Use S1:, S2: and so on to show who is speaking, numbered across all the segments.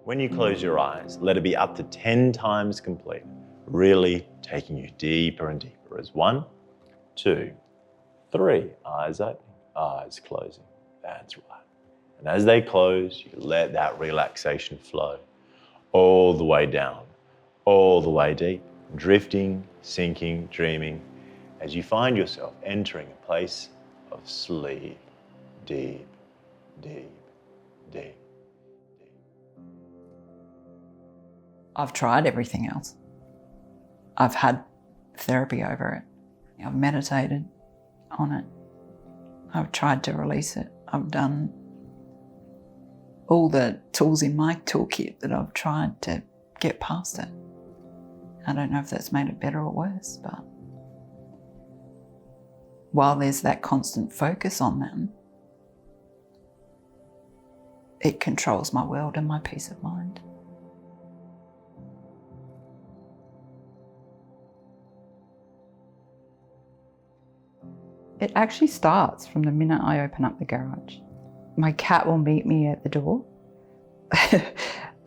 S1: When you close your eyes, let it be up to 10 times complete, really taking you deeper and deeper as 1, 2, 3, eyes open, eyes closing. That's right. And as they close, you let that relaxation flow all the way down, all the way deep, drifting, sinking, dreaming, as you find yourself entering a place of sleep, deep, deep, deep.
S2: I've tried everything else. I've had therapy over it. I've meditated on it. I've tried to release it. I've done all the tools in my toolkit that I've tried to get past it. I don't know if that's made it better or worse, but while there's that constant focus on them, it controls my world and my peace of mind. It actually starts from the minute I open up the garage. My cat will meet me at the door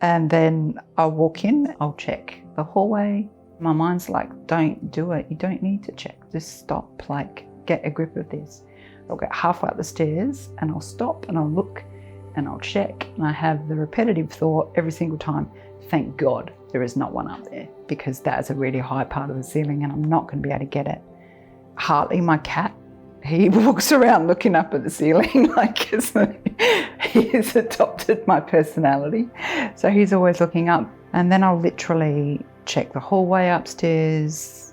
S2: and then I'll walk in, I'll check the hallway. My mind's like, don't do it. You don't need to check. Just stop, like, get a grip of this. I'll get halfway up the stairs and I'll stop and I'll look and I'll check. And I have the repetitive thought every single time, thank God there is not one up there, because that's a really high part of the ceiling and I'm not going to be able to get it. Hartley, my cat, he walks around looking up at the ceiling like he's adopted my personality. So he's always looking up. And then I'll literally check the hallway upstairs,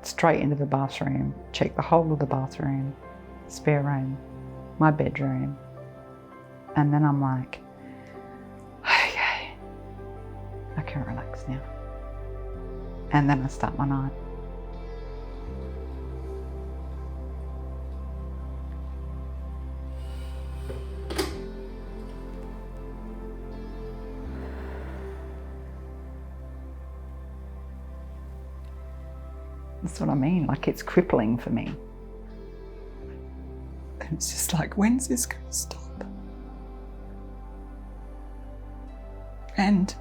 S2: straight into the bathroom, check the whole of the bathroom, spare room, my bedroom. And then I'm like, okay, I can relax now. And then I start my night. That's what I mean, like it's crippling for me. And it's just like, when's this going to stop? And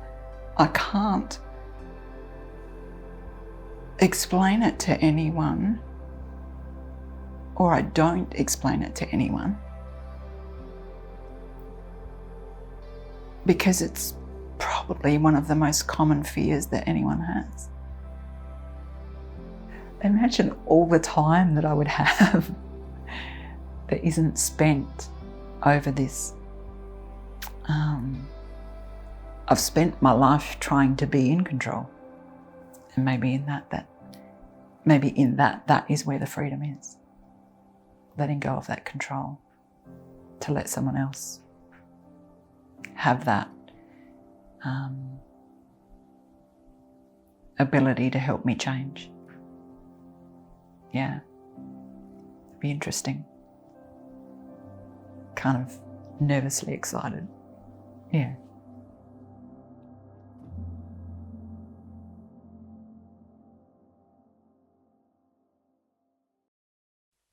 S2: I can't explain it to anyone, or I don't explain it to anyone, because it's probably one of the most common fears that anyone has. Imagine all the time that I would have that isn't spent over this. I've spent my life trying to be in control, and maybe in that is where the freedom is. Letting go of that control to let someone else have that ability to help me change. Yeah, it'd be interesting. Kind of nervously excited. Yeah.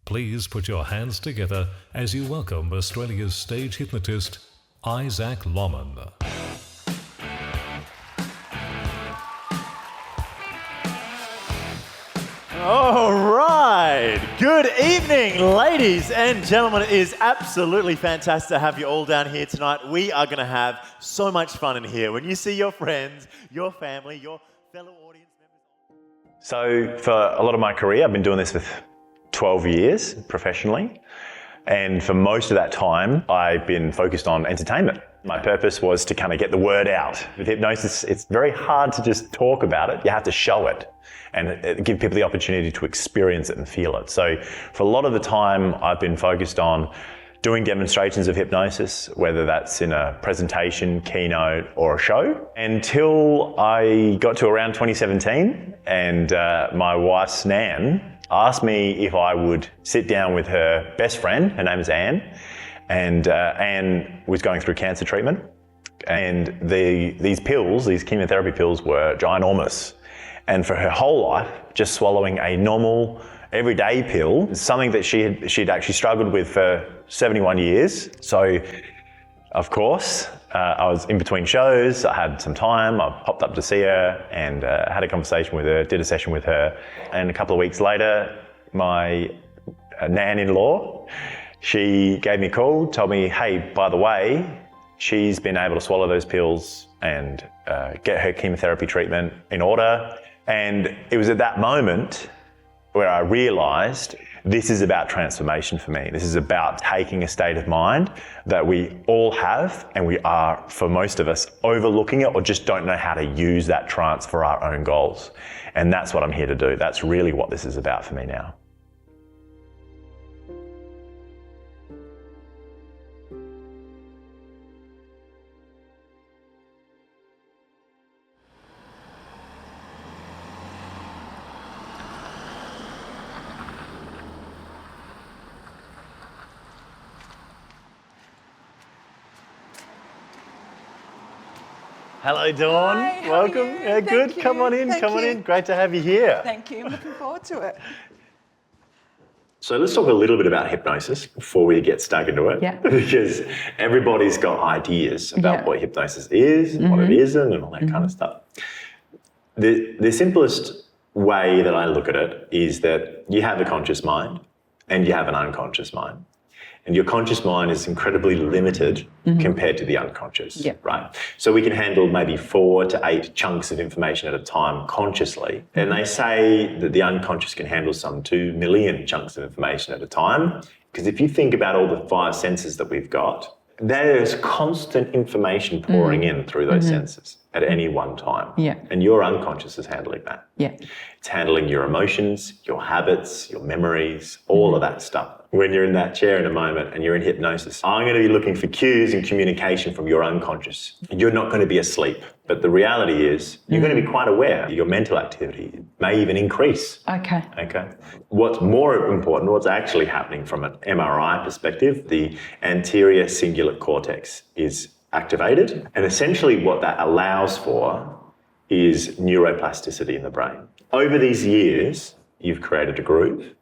S3: Please put your hands together as you welcome Australia's stage hypnotist, Isaac Lomond.
S1: All right. Good evening, ladies and gentlemen. It is absolutely fantastic to have you all down here tonight. We are going to have so much fun in here. When you see your friends, your family, your fellow audience members. So for a lot of my career, I've been doing this for 12 years professionally. And for most of that time, I've been focused on entertainment. My purpose was to kind of get the word out. With hypnosis, it's very hard to just talk about it. You have to show it and give people the opportunity to experience it and feel it. So for a lot of the time, I've been focused on doing demonstrations of hypnosis, whether that's in a presentation, keynote, or a show, until I got to around 2017, and my wife's Nan asked me if I would sit down with her best friend. Her name is Anne, and Anne was going through cancer treatment, and these pills, these chemotherapy pills, were ginormous. And for her whole life, just swallowing a normal, everyday pill is something that she'd actually struggled with for 71 years. So, of course, I was in between shows, I had some time, I popped up to see her and had a conversation with her, did a session with her. And a couple of weeks later, my nan-in-law, she gave me a call, told me, hey, by the way, she's been able to swallow those pills and get her chemotherapy treatment in order. And it was at that moment where I realised this is about transformation for me. This is about taking a state of mind that we all have, and we are, for most of us, overlooking it or just don't know how to use that trance for our own goals. And that's what I'm here to do. That's really what this is about for me now. Hello, Dawn.
S4: Hi, how are
S1: Welcome.
S4: you?
S1: Yeah, good.
S4: Thank
S1: Come
S4: you.
S1: on in.
S4: Thank
S1: Come on
S4: you.
S1: in. Great to have you here.
S4: Thank you. I'm looking forward to it.
S1: So let's talk a little bit about hypnosis before we get stuck into it.
S2: Yeah.
S1: Because everybody's got ideas about
S2: Yeah.
S1: what hypnosis is and what it isn't and all that kind of stuff. The simplest way that I look at it is that you have a conscious mind and you have an unconscious mind. And your conscious mind is incredibly limited compared to the unconscious,
S2: Yeah.
S1: right? So we can handle maybe 4 to 8 chunks of information at a time consciously. And they say that the unconscious can handle some 2 million chunks of information at a time. Because if you think about all the 5 senses that we've got, there's constant information pouring in through those senses at any one time.
S2: Yeah.
S1: And your unconscious is handling that.
S2: Yeah.
S1: It's handling your emotions, your habits, your memories, all of that stuff. When you're in that chair in a moment and you're in hypnosis, I'm going to be looking for cues and communication from your unconscious. You're not going to be asleep, but the reality is you're going to be quite aware. Your mental activity may even increase.
S2: Okay.
S1: Okay. What's more important, what's actually happening from an MRI perspective, the anterior cingulate cortex is activated. And essentially what that allows for is neuroplasticity in the brain. Over these years, you've created a groove,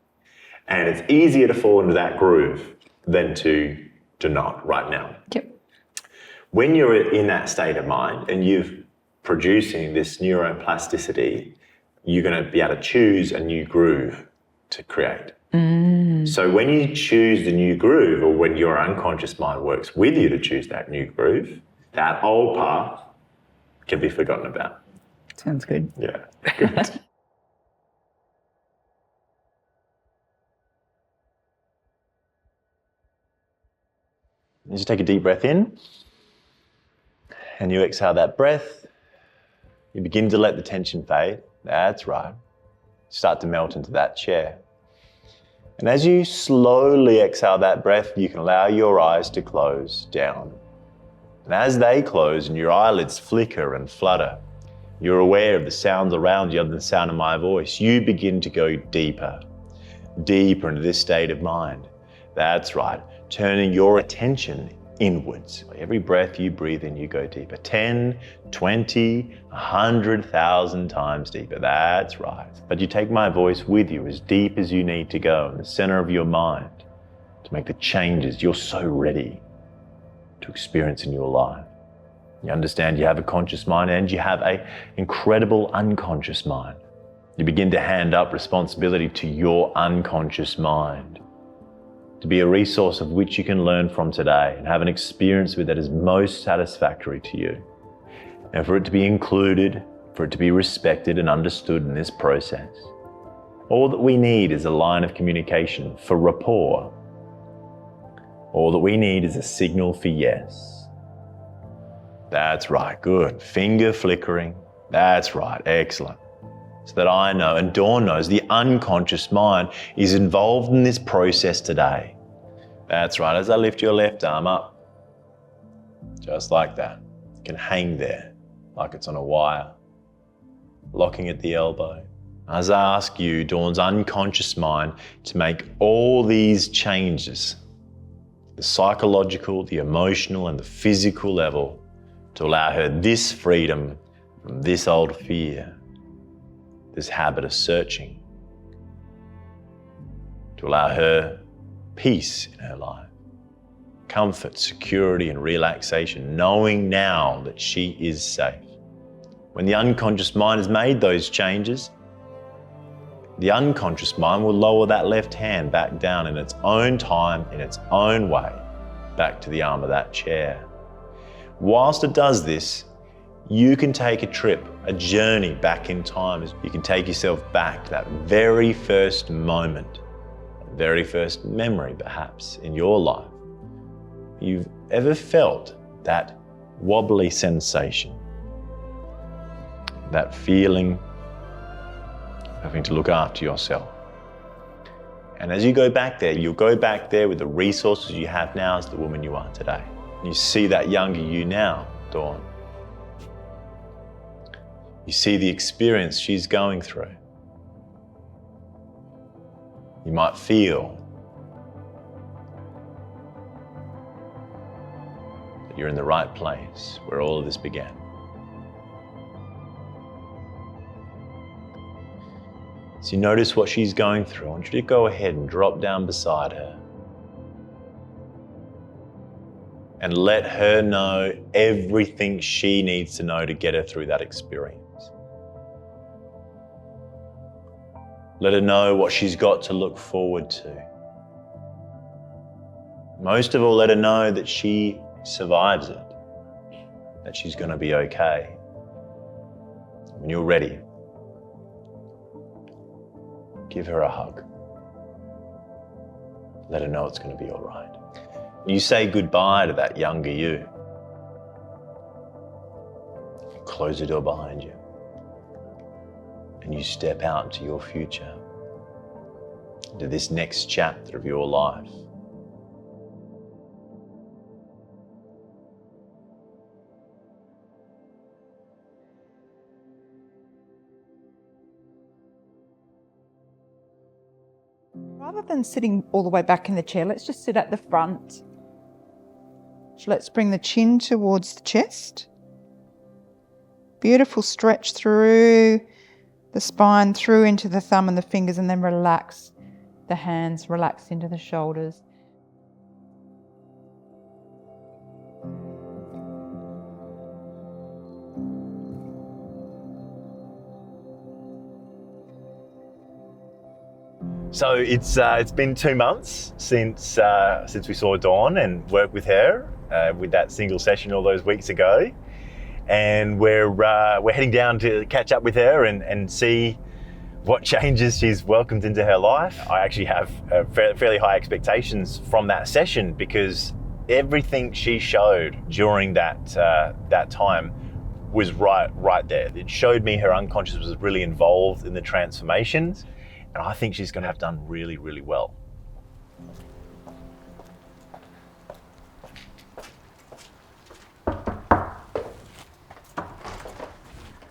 S1: and it's easier to fall into that groove than to not right now.
S2: Yep.
S1: When you're in that state of mind and you're producing this neuroplasticity, you're going to be able to choose a new groove to create. So when you choose the new groove, or when your unconscious mind works with you to choose that new groove, that old path can be forgotten about.
S2: Sounds good.
S1: Yeah, good. You just take a deep breath in and you exhale that breath. You begin to let the tension fade. That's right. Start to melt into that chair. And as you slowly exhale that breath, you can allow your eyes to close down. And as they close and your eyelids flicker and flutter, you're aware of the sounds around you other than the sound of my voice. You begin to go deeper, deeper into this state of mind. That's right, turning your attention inwards. Every breath you breathe in, you go deeper. 10, 20, 100,000 times deeper. That's right. But you take my voice with you as deep as you need to go in the center of your mind to make the changes you're so ready to experience in your life. You understand you have a conscious mind and you have an incredible unconscious mind. You begin to hand up responsibility to your unconscious mind to be a resource of which you can learn from today and have an experience with that is most satisfactory to you. And for it to be included, for it to be respected and understood in this process, all that we need is a line of communication for rapport. All that we need is a signal for yes. That's right, good. Finger flickering. That's right, excellent. So that I know and Dawn knows the unconscious mind is involved in this process today. That's right, as I lift your left arm up, just like that. You can hang there like it's on a wire, locking at the elbow. As I ask you, Dawn's unconscious mind, to make all these changes, the psychological, the emotional and the physical level, to allow her this freedom from this old fear, this habit of searching, to allow her peace in her life,
S5: comfort, security, and relaxation, knowing now that she is safe. When the unconscious mind has made those changes, the unconscious mind will lower that left hand back down in its own time, in its own way, back to the arm of that chair. Whilst it does this, you can take a trip, a journey back in time. You can take yourself back to that very first moment, that very first memory perhaps in your life. You've ever felt that wobbly sensation, that feeling of having to look after yourself. And as you go back there, you'll go back there with the resources you have now as the woman you are today. You see that younger you now, Dawn. You see the experience she's going through. You might feel that you're in the right place where all of this began. So you notice what she's going through. I want you to go ahead and drop down beside her and let her know everything she needs to know to get her through that experience. Let her know what she's got to look forward to. Most of all, let her know that she survives it, that she's going to be okay. When you're ready, give her a hug. Let her know it's going to be all right. You say goodbye to that younger you. Close the door behind you. And you step out into your future, into this next chapter of your life.
S2: Rather than sitting all the way back in the chair, let's just sit at the front. So let's bring the chin towards the chest. Beautiful stretch through the spine, through into the thumb and the fingers, and then relax the hands, relax into the shoulders.
S1: So it's been 2 months since we saw Dawn and worked with her with that single session all those weeks ago, and we're heading down to catch up with her and see what changes she's welcomed into her life. I actually have fairly high expectations from that session because everything she showed during that time was right there. It showed me her unconscious was really involved in the transformations. And I think she's going to have done really, really well.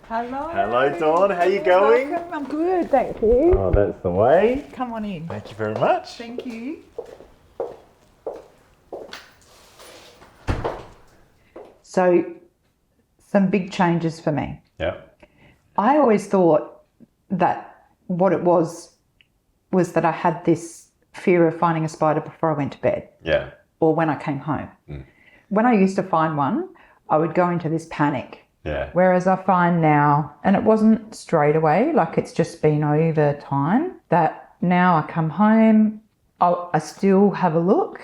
S2: Hello.
S1: Hello, Dawn. How you going?
S2: Welcome. I'm good, thank you.
S1: Oh, that's the way.
S2: Come on in.
S1: Thank you very much.
S2: Thank you. So, some big changes for me.
S1: Yeah.
S2: I always thought that what it was that I had this fear of finding a spider before I went to bed.
S1: Yeah.
S2: Or when I came home. When I used to find one, I would go into this panic.
S1: Yeah.
S2: Whereas I find now, and it wasn't straight away, like it's just been over time, that now I come home, I still have a look,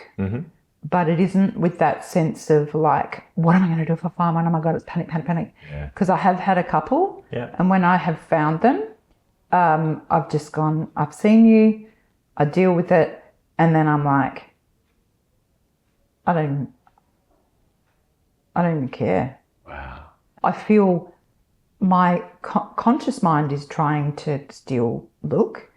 S2: but it isn't with that sense of like, what am I going to do if I find one? Oh my God, it's panic, panic, panic. Because I have had a couple, and when I have found them, I've just gone, I've seen you, I deal with it, and then I'm like, I don't even care.
S1: Wow.
S2: I feel my conscious mind is trying to still look,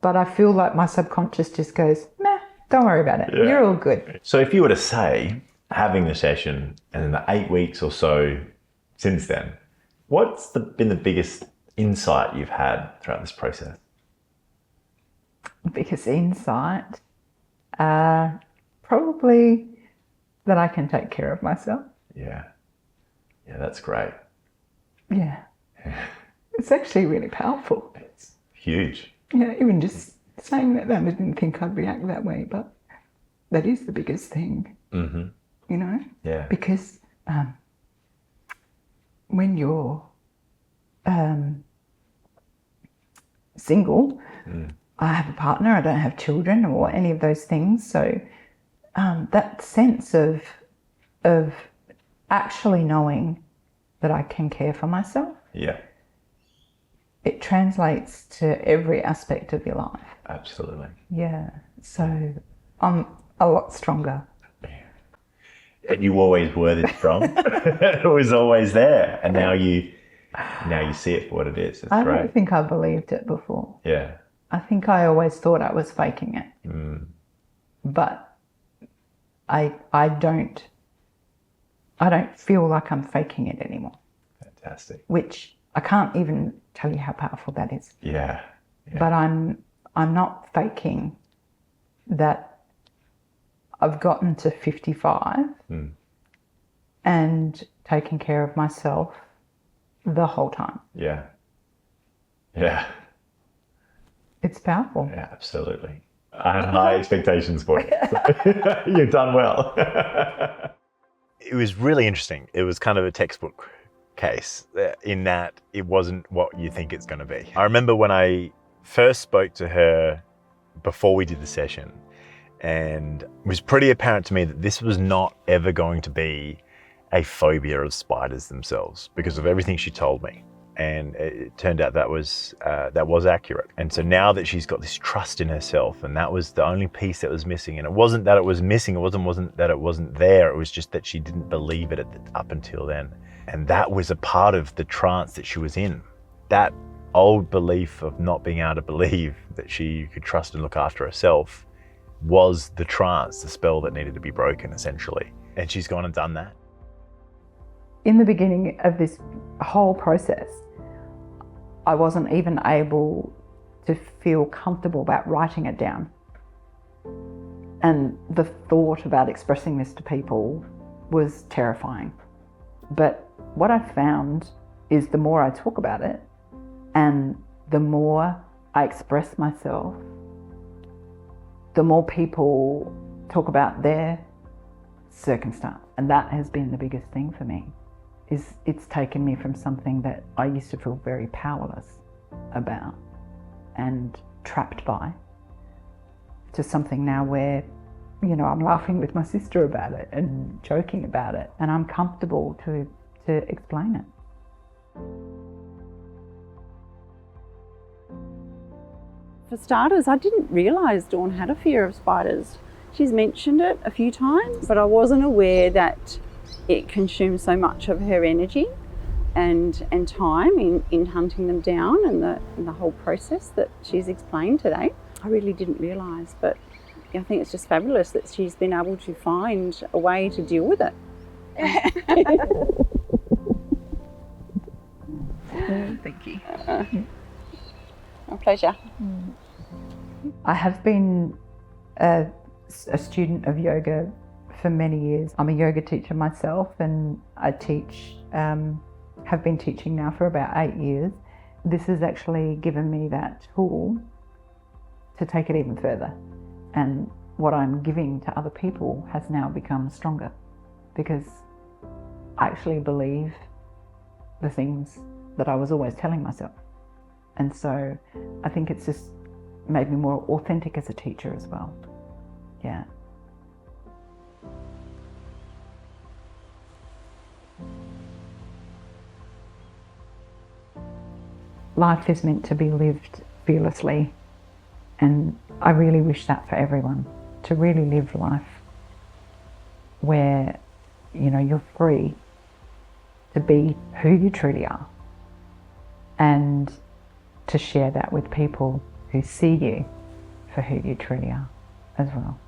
S2: but I feel like my subconscious just goes, nah, don't worry about it. You're all good.
S1: So if you were to say, having the session and in the 8 weeks or so since then, what's been the biggest insight you've had throughout this process?
S2: Biggest insight? Probably that I can take care of myself.
S1: Yeah, that's great.
S2: Yeah. It's actually really powerful.
S1: It's huge.
S2: Yeah, even just saying that, I didn't think I'd react that way, but that is the biggest thing,
S5: Mm-hmm.
S2: you know?
S5: Yeah.
S2: Because when you're single, I have a partner, I don't have children or any of those things. So that sense of actually knowing that I can care for myself,
S5: Yeah.
S2: it translates to every aspect of your life.
S5: Absolutely.
S2: Yeah. So I'm a lot stronger.
S5: And you always were this strong. It was always there. And now you see it for what it is. It's
S2: I
S5: great.
S2: don't think I believed it before.
S5: Yeah.
S2: I think I always thought I was faking it. But I don't feel like I'm faking it anymore.
S5: Fantastic.
S2: Which I can't even tell you how powerful that is.
S5: Yeah.
S2: But I'm not faking that I've gotten to 55 and taken care of myself the whole time.
S5: Yeah. Yeah.
S2: It's powerful.
S5: Yeah, absolutely. I had high expectations for you. So you've done well. It was really interesting. It was kind of a textbook case in that it wasn't what you think it's going to be. I remember when I first spoke to her before we did the session, and it was pretty apparent to me that this was not ever going to be a phobia of spiders themselves because of everything she told me. And it turned out that was accurate. And so now that she's got this trust in herself, and that was the only piece that was missing. And it wasn't that it was missing, it wasn't that it wasn't there, it was just that she didn't believe it up until then. And that was a part of the trance that she was in. That old belief of not being able to believe that she could trust and look after herself was the trance, the spell that needed to be broken, essentially. And she's gone and done that.
S2: In the beginning of this whole process, I wasn't even able to feel comfortable about writing it down. And the thought about expressing this to people was terrifying. But what I found is the more I talk about it and the more I express myself, the more people talk about their circumstance. And that has been the biggest thing for me. It's taken me from something that I used to feel very powerless about and trapped by to something now where, you know, I'm laughing with my sister about it and joking about it, and I'm comfortable to explain it.
S4: For starters, I didn't realise Dawn had a fear of spiders. She's mentioned it a few times, but I wasn't aware that it consumes so much of her energy and time in hunting them down, and the whole process that she's explained today. I really didn't realise, but I think it's just fabulous that she's been able to find a way to deal with it.
S2: Thank you.
S4: My pleasure.
S2: I have been a student of yoga for many years. I'm a yoga teacher myself, and I teach, have been teaching now for about 8 years. This has actually given me that tool to take it even further. And what I'm giving to other people has now become stronger because I actually believe the things that I was always telling myself. And so I think it's just made me more authentic as a teacher as well. Yeah. Life is meant to be lived fearlessly, and I really wish that for everyone, to really live life where, you know, you're free to be who you truly are and to share that with people who see you for who you truly are as well.